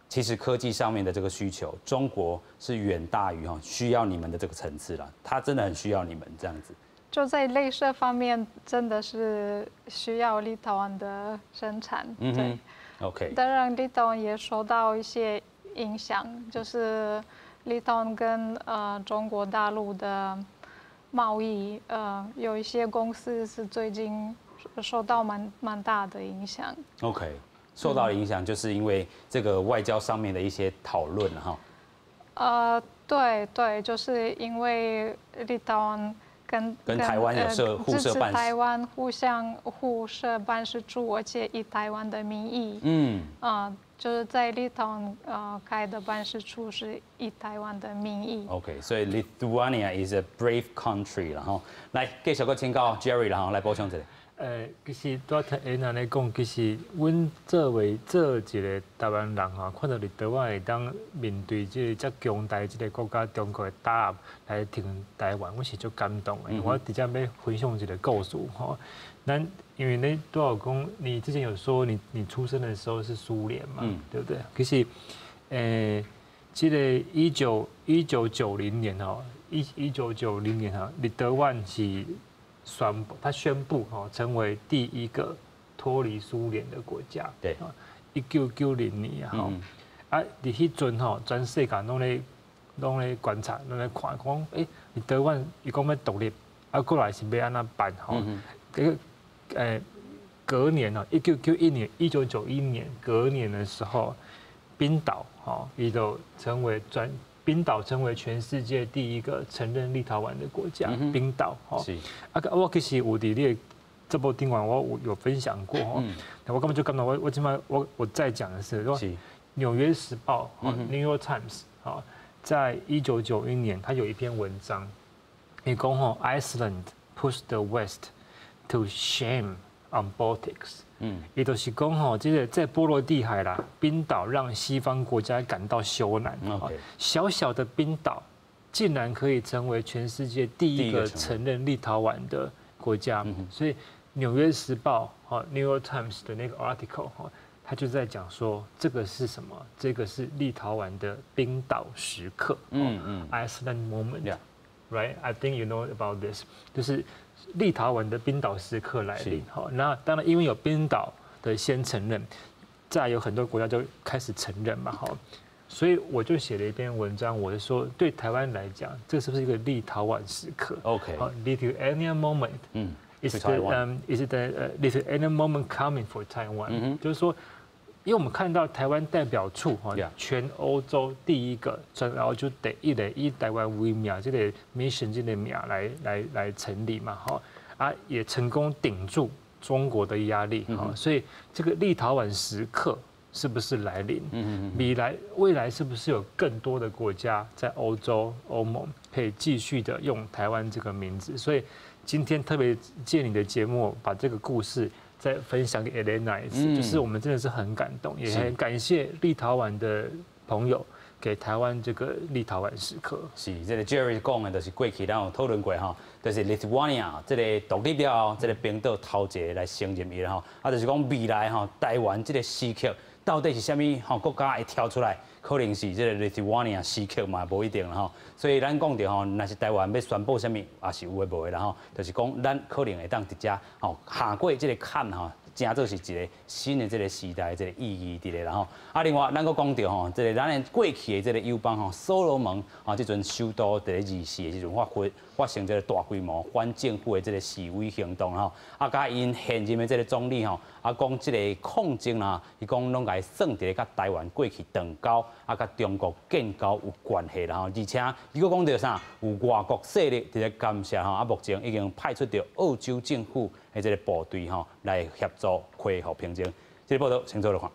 其实科技上面的这个需求，中国是远大于需要你们的这个层次了，它真的很需要你们这样子。就在雷射方面，真的是需要立陶宛的生产。对 ，OK。当然，立陶宛也受到一些影响，就是立陶宛跟中国大陆的贸易，有一些公司是最近受到蛮大的影响。OK， 受到的影响就是因为这个外交上面的一些讨论哈。对，就是因为立陶宛跟台湾有互设办事，台湾互设办事处，而且以台湾的名义，就是在立陶宛开的办事处是以台湾的名义。OK， 所以 Lithuania is a brave country 然后来继续个请教 Jerry 然后来补充一下。其实拄仔听因安尼讲，其实阮做一个台湾人吼，看到立陶宛会当面对这个强大这个国家中国的打压来挺台湾，我是足感动的。我直接要分享一个故事吼，因为你都有讲，你之前有说你出生的时候是苏联嘛，对不对？其实，这个1990年吼，1990年哈，立陶宛是宣布成为第一个脱离苏联的国家。对，1990年在迄阵全世界拢咧观察，拢咧看，讲立陶宛伊讲要独立，过来是要安怎办隔年1991年隔年的时候，冰岛冰岛成为全世界第一个承认立陶宛的国家。冰岛我其实有伫你这部电影我有分享过我根本就感到我再讲的是说，《纽约时报》New York Times 在1991年，它有一篇文章，伊讲Iceland pushed the West to shame on Baltics。也就是讲这个在波罗的海啦，冰岛让西方国家感到羞赧。小小的冰岛竟然可以成为全世界第一个承认立陶宛的国家，所以《纽约时报》New York Times 的那个 article 他就在讲说，这个是什么？这个是立陶宛的冰岛时刻，Iceland moment。Right, I think you know about this， 就是立陶宛的冰岛时刻来临。那当然因为有冰岛的先承认，再有很多国家就开始承认嘛。所以我就写了一篇文章，我就说对台湾来讲，这是不是一个立陶宛时刻 ？OK，Lithuania moment。Is the Lithuania moment coming for Taiwan？就是说。因为我们看到台湾代表处全欧洲第一个，然后就以台湾为名，这个 mission 这个名来成立嘛，也成功顶住中国的压力，所以这个立陶宛时刻是不是来临？未来是不是有更多的国家在欧洲、欧盟可以继续的用台湾这个名字？所以今天特别借你的节目，把这个故事。再分享给 Elena 一次，就是我们真的是很感动，也很感谢立陶宛的朋友给台湾这个立陶宛时刻。是，这个 Jerry 讲的，就是过去咱有讨论过就是 Lithuania 这个独立了后，这个冰岛头一个来承认伊就是讲未来台湾这个时刻到底是虾米国家会跳出来？可能是这个 Lithuania 死磕嘛，无一定啦吼。所以咱讲着吼，若是台湾要宣布虾米，也是有诶无诶啦吼。就是讲咱可能会当直接下过这个坎吼。真做是一个新的这个时代这个意义伫咧啦吼。另外咱阁讲到吼，这个咱的过去的这个友邦所罗门这阵首都伫咧24的时阵发生这个大规模反政府的这个示威行动吼。甲因现任的这个总理吼，讲这个抗争啦，伊讲拢甲伊算伫咧甲台湾过去断交甲中国建交有关系啦吼。而且伊阁讲到啥，有外国势力伫咧干涉吼，目前已经派出着澳洲政府的这个部队吼来协助恢复平静。这个报道，请做落看。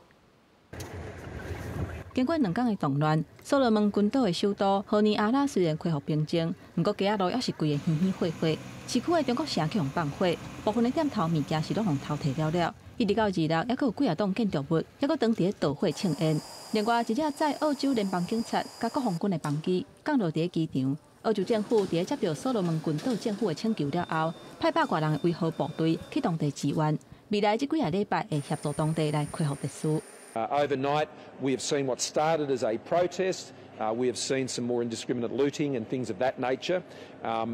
经过2天的动乱，所罗门群岛的首都荷尼阿拉虽然恢复平静，不过街仔路还是规个烟烟火火。市区的中国城去放火，部分的店头物件是都互偷摕了了。一直到2日，还佫有几栋建筑物，还佫当伫咧倒火庆宴。另外，一只载澳洲联邦警察甲国防军的飞机降落伫咧机场。澳洲政府伫咧接到所罗门群岛政府的请求了后，派100多人的维和部队去当地支援。未来这几个礼拜会协助当地来恢复秩序。Overnight, we have seen what started as a protest. We have seen some more indiscriminate looting and things of that nature,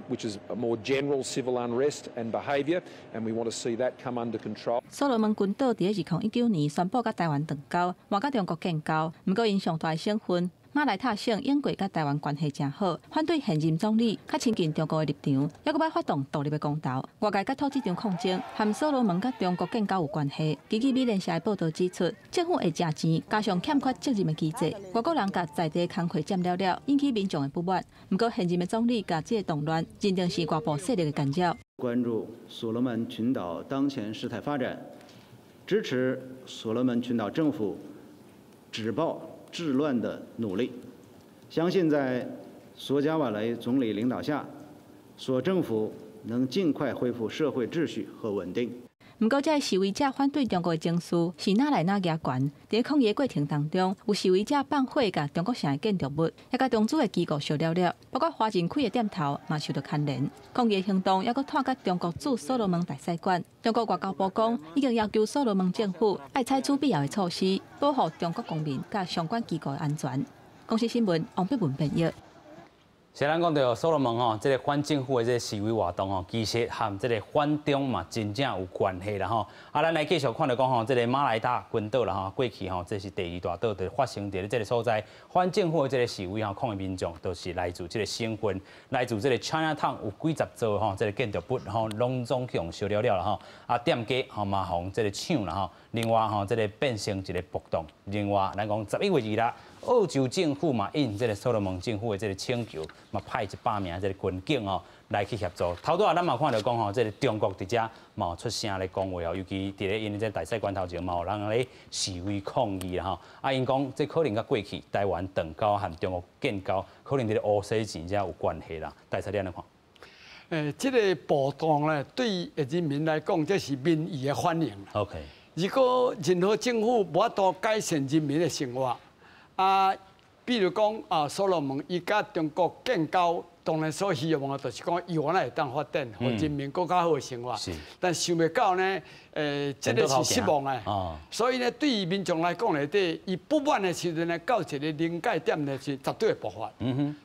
which is a more general civil unrest and behaviour, and we want to see that come under control. 所罗门群岛伫咧2019年宣布甲台湾断交，换甲中国建交，不过因上大省份马来塔省英国甲台湾关系真好，反对现任总理较亲近中国的立场，还佫要发动独立的公投。外界甲透这场抗争，和所罗门甲中国建交有关系。根据美联社的报道指出，政府会借钱，加上欠缺责任的机制，外国人甲在地工课占了，引起民众的不满。不过现任的总理甲这个动乱，认定是外部势力的干扰。关注所罗门群岛当前事态发展，支持所罗门群岛政府止暴治乱的努力，相信在索贾瓦雷总理领导下，所政府能尽快恢复社会秩序和稳定。不过，这示威者反对中国的情绪是哪来哪牙悬？在抗议的过程当中，有示威者放火甲中国城的建筑物，也甲中资的机构烧了，包括华人开的店头嘛受到牵连。抗议行动也佫拖到中国驻所罗门大使馆。中国外交部讲，已经要求所罗门政府要采取必要的措施，保护中国公民甲相关机构的安全。公司新闻王碧文编译。是咱讲到所罗门吼，这个反政府的这个示威活动吼，其实和这个反中嘛真正有关系啦吼。咱来继续看到讲吼，这个马来塔群岛啦吼，过去吼这是第2大岛，就发生在这个所在。反政府的这个示威吼，抗议民众都是来自这个省份，来自这个 Chinatown 有几十座吼，这个建筑物吼，拢总去用烧了啦吼。店家吼嘛互这个抢啦吼。另外吼，这个变成一个暴动。另外，咱讲11月2日。澳洲政府嘛应这个所罗门政府的这个请求，嘛派100名这个军警哦来去协助。头拄咱嘛看到讲吼，这个中国伫遮嘛有出声来讲话哦，尤其伫咧因这大使馆头前嘛有人咧示威抗议啦吼。因讲这可能甲过去台湾断交和中国建交，可能伫咧乌西真正有关系啦。大使你安怎看？这个暴动呢，对人民来讲，这是民意的反应。OK。如果任何政府无法度改善人民的生活，比如讲所罗门伊甲中国建交，当然所希望的就是讲伊原来会当发展，互人民更加好的生活。但想袂到呢，这个是失望的。所以呢，对于民众来讲内底，伊不满的时阵呢，到一个临界点呢，是绝对会爆发。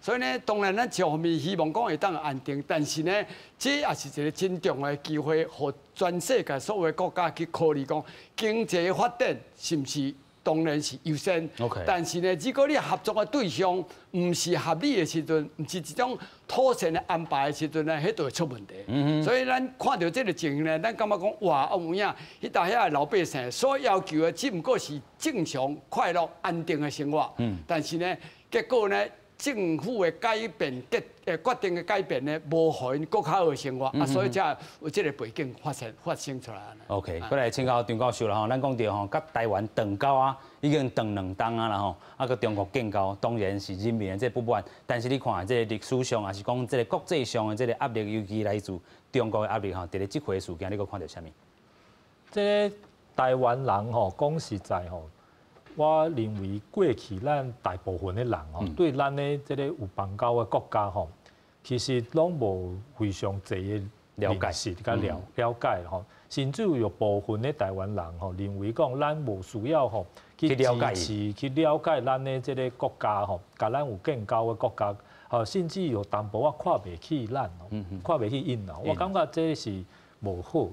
所以呢，当然咱一方面希望讲会当安定，但是呢，这也是一个真重要的机会，互全世界所有的国家去考虑讲经济发展是毋是。当然是优先，但是呢，如果你合作的对象唔是合理的时阵，唔是一种妥善的安排的时阵呢，迄就会出问题。所以咱看到这个情形呢，咱感觉讲哇，有影，迄搭遐老百姓所要求的只不过是正常、快乐、安定的生活。但是呢，结果呢，政府的改变决定的改变呢，无互因更较好的生活，所以才有这个背景发生出来。OK， 过来请教张教授啦吼，咱讲到吼，甲台湾断交已经断2冬啦吼，佮中国建交，当然是人民的这不满。但是你看这历史上，也是讲这个国际上的这个压力，尤其来自中国的压力吼，伫咧这回事件，你佮看到啥物？这台湾人吼，讲实在吼。我认为过去咱大部分的人吼，对咱的这个有邦交的国家吼，其实拢无非常侪的认识、甲了解吼，甚至有部分的台湾人吼认为讲，咱无需要吼去支持、去了解咱的这个国家吼，甲咱有建交的国家，甚至有淡薄仔看袂起咱哦，看袂起因哦，我感觉这是无好。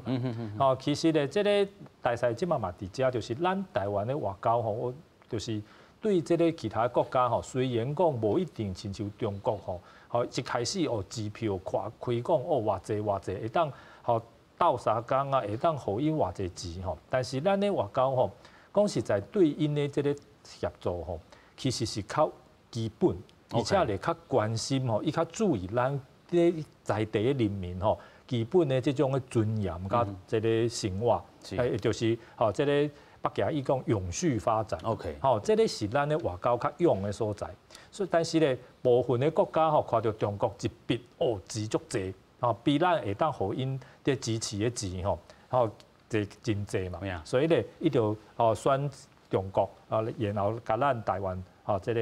其实咧，这个大赛即嘛伫遮，就是咱台湾的外交吼，就是对这个其他国家吼，虽然讲无一定亲像中国吼，一开始机票开讲偌济会当斗相共啊，会当互因偌济钱吼，但是咱的外交吼，讲实在对因的这个协助吼，其实是较基本，而且咧较关心吼，伊较注意咱在地的人民吼。基本的这种的尊严，甲这个生活，就是这个北京伊讲永续发展。OK， 这个是咱的外交较用的所在。所以，但是咧，部分的国家看到中国一笔钱足济，比咱会当互因的支持的钱真济嘛。所以咧，伊就选中国然后甲咱台湾这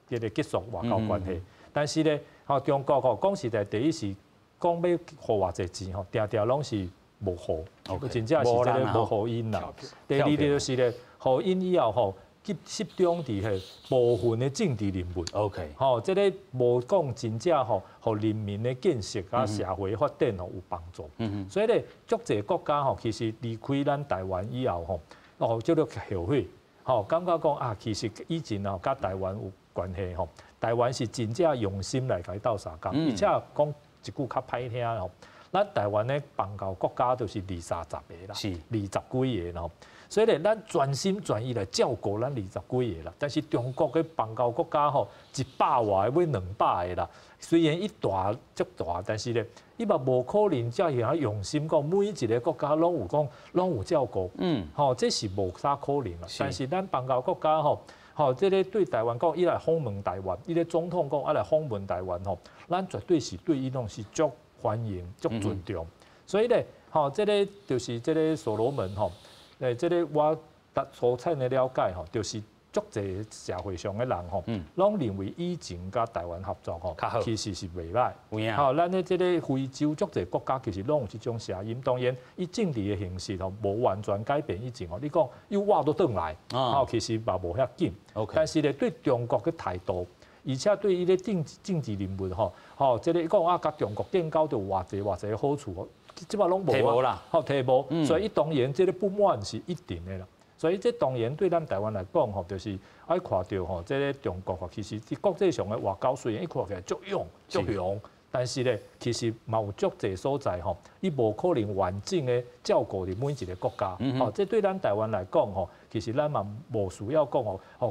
个结束外交关系。但是咧，中国讲实在，第一是。讲要互偌济钱吼，定定拢是无互，真正是这个无互因啦。第二就是咧，互因以后吼，集中伫迄部分的政治人物。OK， 这个无讲真正吼，互人民的建设甲社会发展吼有帮助。所以咧，足侪国家吼，其实离开咱台湾以后吼，叫做后悔，感觉讲啊，其实以前甲台湾有关系吼，台湾是真正用心来甲伊斗相共，而且讲。一句较歹听吼，咱台湾的邦交国家就是20-30个啦，是20几个咯。所以咧，咱全心全意来照顾咱20几个啦。但是中国的邦交国家吼，100外个要200个啦。虽然伊大足大，但是咧，伊嘛无可能遮尔用心讲每一个国家拢有照顾。这是无啥可能啦。但是咱邦交国家吼。这个对台湾讲，伊来访问台湾，伊个总统讲，来访问台湾吼，咱绝对是对伊拢是足欢迎、足尊重。所以咧，这个就是这个所罗门吼，这个我所产的了解吼，就是足侪社会上的人吼，拢认为以前甲台湾合作吼，其实是袂歹。咱的这个非洲足侪国家其实拢有这种声音。当然，伊政治的形势吼，无完全改变以前吼。你讲又挖都转来，其实嘛无遐紧。但是咧，对中国的态度，而且对伊个政治人物吼，这个讲甲中国建交就偌济好处，即摆拢无啦，提无。所以伊当然这个不满是一定的啦。所以这当然对咱台湾来讲吼，就是爱看到吼，这个中国其实伫国际上的外交虽然伊看起来足勇，但是咧，其实嘛有足侪所在吼，伊无可能完整的照顾伫每一个国家。这对咱台湾来讲吼，其实咱嘛无需要讲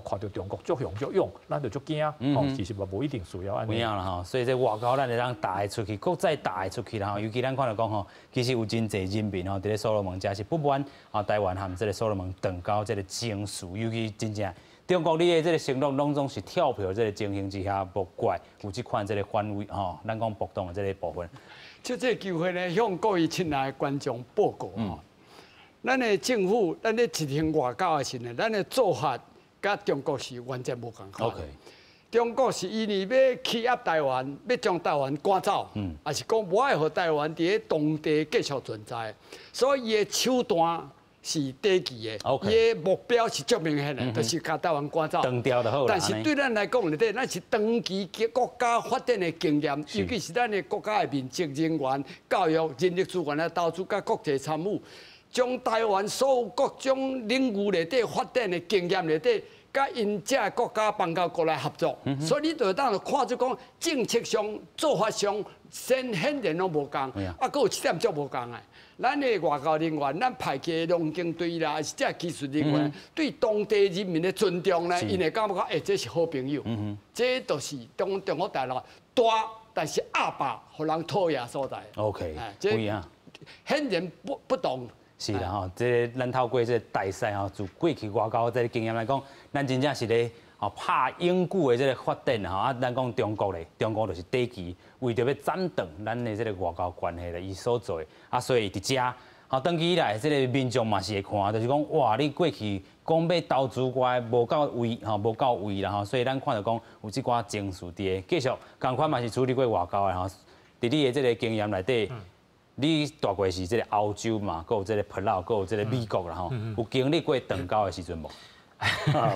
看到中国足勇，咱就足惊。其实嘛无一定需要安尼。啦吼，所以这外交咱会当带出去，国际带出去啦吼。尤其咱看到讲吼，其实有真侪人民吼，伫咧所罗门遮是不满台湾含这个所罗门断交这个情绪，尤其真正。中国你的这个承诺拢总是跳票这个情形之下，无怪有这款这个反胃吼，咱讲暴动的这个部分。就这个机会呢，向各位亲爱的观众报告吼，咱的政府，咱咧执行外交的时呢，咱的做法甲中国是完全无共款。中国是因为要欺压台湾，要将台湾赶走，还是讲无爱互台湾伫咧当地继续存在，所以伊的手段。是短期的，伊的目标是足明显的，就是把台湾赶走。长调就好啦。但是对咱来讲，咱是长期国家发展的经验，尤其是咱的国家的民职人员、教育、人力资源的投资甲国际参与，将台湾所有各种领域内底发展的经验内底，甲因遮国家邦交国来合作。所以你就当看出讲政策上、做法上，显然拢无共，佫有一点足无共的。咱的外交人员，咱派去的农经队啦，还是这技术人员，对当地人民的尊重呢，因会感觉这是好朋友。这都是中国大陆大，但是阿爸互人讨厌所在。OK， 不一样，显然不同。是啦吼，这咱透过这大赛吼，就过去外交这个经验来讲，咱真正是咧拍永久的这个发展吼，咱讲中国咧，中国就是短期为着要斩断咱的这个外交关系咧，伊所做的所以伫遮长期以来，这个民众嘛是会看，就是讲哇，你过去讲要投资我无到位无到位啦所以咱看到讲有即寡情绪伫继续，共款嘛是处理过外交的伫你的这个经验内底，你大概是这个欧洲嘛，还有这个葡萄，还有这个美国啦吼，有经历过长高的时阵无？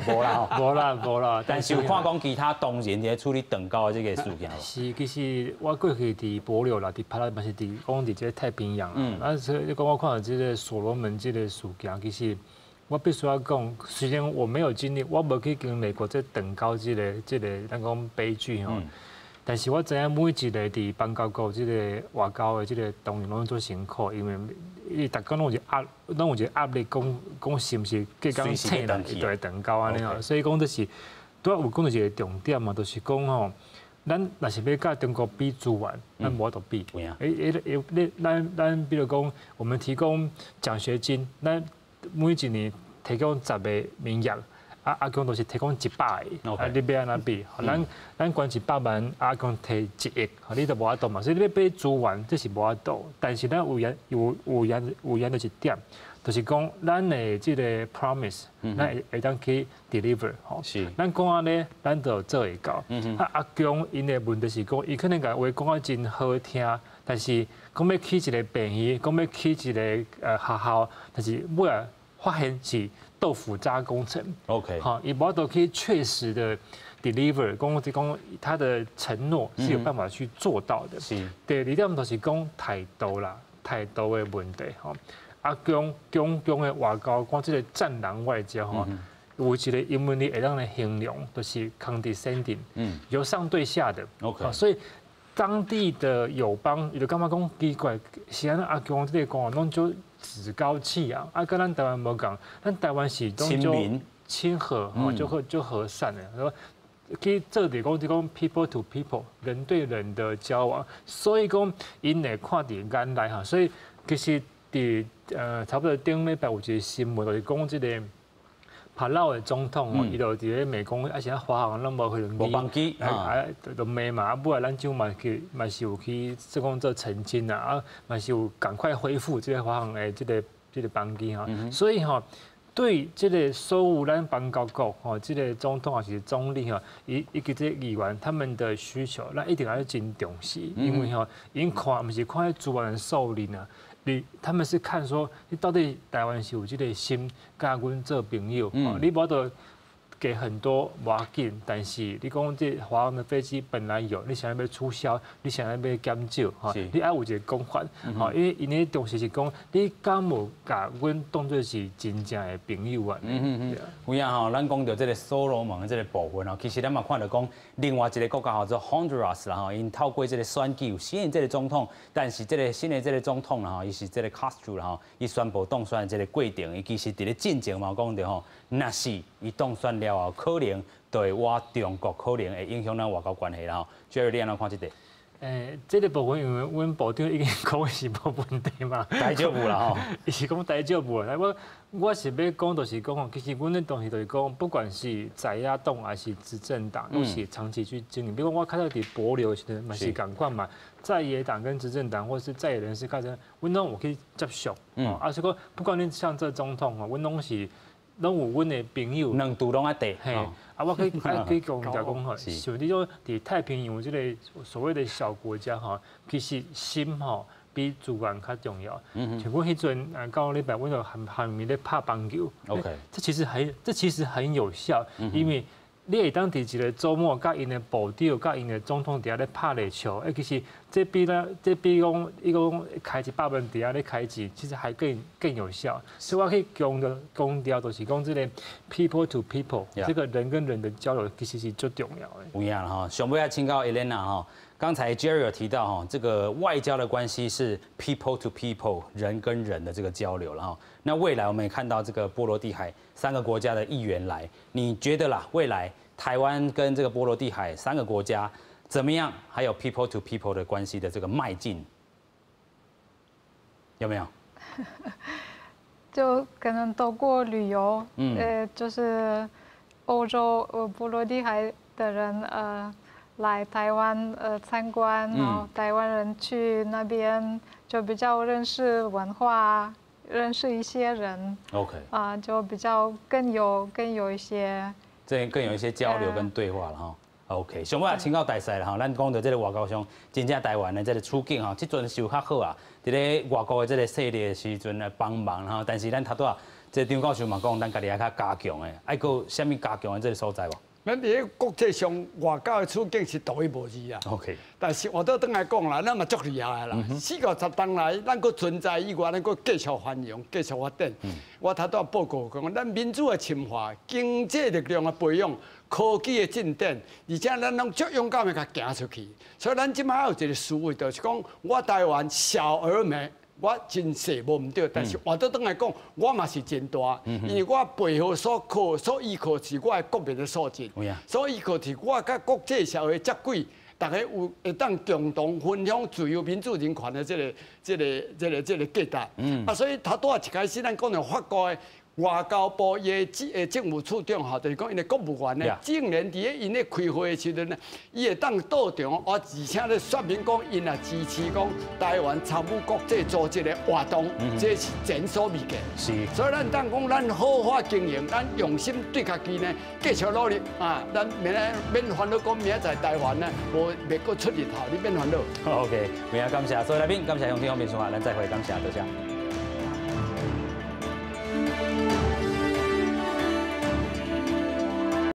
无啦吼，无啦。但是有看讲其他同仁在处理长高的这个事件。是，其实我过去伫帛琉啦，伫帕拉嘛是伫讲伫这个太平洋啊。啊，所以你讲我看到这个所罗门这个事件，其实我必须要讲，虽然我没有经历，我无去经历过这长高这个咱讲悲剧吼。但是我知影每一个伫邦交国即个外交的即个同仁拢做辛苦，因为伊逐工拢有一个压力，讲是毋是计讲请人一对长高安尼吼，所以讲就是拄有讲到一个重点嘛，就是讲吼，咱若是要甲中国比资源，咱无法度比。咱比如讲，我们提供奖学金，咱每一年提供10个名额。阿公都是提供100个，你要安怎比？咱管100万，阿公提1亿，你都无法度嘛。所以你要比资源，这是无法度。但是咱有言就是点，就是讲咱的这个 promise， 咱会当去 deliver 吼。是。咱讲安尼，咱就做会到。阿公因的问题是讲，伊可能甲话讲啊真好听，但是讲要起一个病院，讲要起一个学校，但是尾啊发现是。豆腐渣工程 ，OK， 好，伊无法度去确实的 deliver， 讲他的承诺是有办法去做到的。是，第二点就是讲态度啦，态度的问题吼。啊，强的外交，讲这个战狼外交吼，有一个英文里会让人形容，就是 condescending， 由上对下的。OK， 所以当地的友邦，伊就感觉讲奇怪，是安阿强这个讲拢就。趾高气扬，跟咱台湾无共，咱台湾是都就亲和，就和善的。说，去做点讲people to people， 人对人的交往，所以讲因会看伫眼内哈。所以其实伫差不多顶礼拜有一个新闻，就是讲这个帕劳的总统，伊就伫咧美国，而且华航拢无去无帮机，就骂嘛。啊，不然咱就嘛是有去讲做澄清啊，嘛是有赶快恢复这个华航的这个帮机哈。所以哈，对这个所有咱邦交国吼，这个总统还是总理哈，以及这议员他们的需求，咱一定要真重视，因为哈，因看毋是看资源数量啊。他们是看说，你到底台湾是有这个心，甲阮做朋友，你无得给很多无要紧，但是你讲这华航的飞机本来有，你想要促销，你想要减少，哈，你爱有一个公法，哈，因为因为重视是讲，你敢无甲阮当作是真正的朋友啊？有影吼，咱讲到这个所罗门的这个部分哦，其实咱嘛看到讲，另外一个国家叫做 Honduras 啦吼，因透过这个选举有新的这个总统，但是这个新的这个总统啦吼，伊是这个 Castro 啦吼，伊宣布当选的这个过程，伊其实伫咧进前嘛讲到吼，若是伊当选了后，可能对我中国可能会影响咱外交关系啦吼。Jerry， 你安怎看这个？这个部分因为阮部长已经讲是无问题嘛，大丈夫啦吼，伊是讲大丈夫啦。我是要讲，就是讲吼，其实阮的东西就是讲，不管是在野党还是执政党，都是长期去经营。比如我看到伫帛琉时阵嘛是共款嘛，在野党跟执政党或是在野人士开始，阮拢有去接触，啊，所以讲不管你像这总统吼，阮拢有阮的朋友，两度拢爱地。我可以讲讲吼，像你说伫太平洋这个所谓的小国家吼，其实心吼比资源较重要。像阮迄阵到礼拜，阮就含面咧拍棒球。OK， 这其实很有效，因为你会当伫一个周末，甲因的部长、甲因的总统伫遐咧拍垒球，其实这比讲伊讲开100万伫遐咧开钱，其实还更有效。所以我可以强调，就是讲这个 people to people， 这个人跟人的交流其实是最重要的。有影啦哈，想要请教 Elena 哈，刚才 Jerry 有提到哈，这个外交的关系是 people to people， 人跟人的这个交流了哈。那未来我们也看到这个波罗的海3个国家的议员来，你觉得啦，未来台湾跟这个波罗的海3个国家怎么样？还有 people to people 的关系的这个迈进，有没有？就可能透过旅游，就是欧洲波罗的海的人来台湾参观，然后台湾人去那边就比较认识文化，认识一些人。OK。就比较更有一些。这更有一些交流跟对话了哈。OK， 上尾也请教大师啦吼，咱讲到这个外交上，真正台湾的这个处境吼，即阵受较好啊，伫咧外国的这个势力的时阵来帮忙哈，但是咱头拄啊，这张教授嘛讲，咱家己爱较加强的，爱个啥物加强的这个所在无？咱伫咧国际上外交的处境是独一无二啊。OK。但是我倒转来讲啦，咱嘛足厉害啦。40-50年来，咱佫存在以外，咱佫继续繁荣、继续发展。我头拄报告讲，咱民主的深化、经济力量的培养、科技的进展，而且咱拢足勇敢的甲行出去。所以咱即摆有一个思维，就是讲，我台湾小而美。我真细无毋对，但是话倒转来讲，我嘛是真大，因为我背后所依靠是我的国民的素质，所依靠是我甲国际社会接轨，大家有会当共同分享自由、民主、人权的这个价值。啊，所以头拄一开始咱讲到法国的。外交部伊的政务处长吼，就是讲因的国务员呢，竟然伫咧因咧开会的时阵呢，伊会当到场，而且咧说明讲因也支持讲台湾参与国际组织的活动，这是前所未见。是，所以咱当讲咱好好经营，咱用心对家己呢，继续努力啊！咱免烦恼讲明仔载台湾呢，袂搁出日头，你免烦恼。OK， 非常感谢所有来宾，感谢乡亲方面说话，咱再会，感谢，多谢。